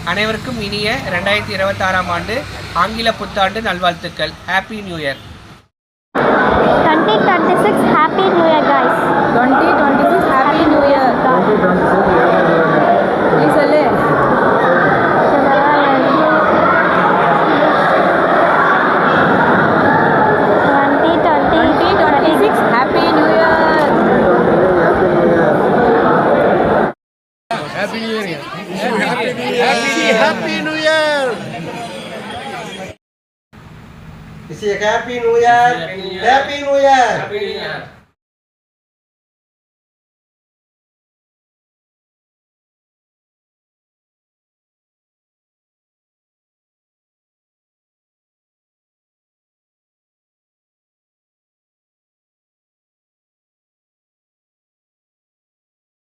அனைவருக்கும் இனிய 2026ஆம் ஆண்டு ஆங்கில புத்தாண்டு நல்வாழ்த்துக்கள். Happy new year. 2026 Happy New Year, guys. 2026 Happy New Year. Please சொல்லு. 2026 Happy New Year. Happy New Year. Happy New Year. Happy New Year. Happy New Year. Happy New Year.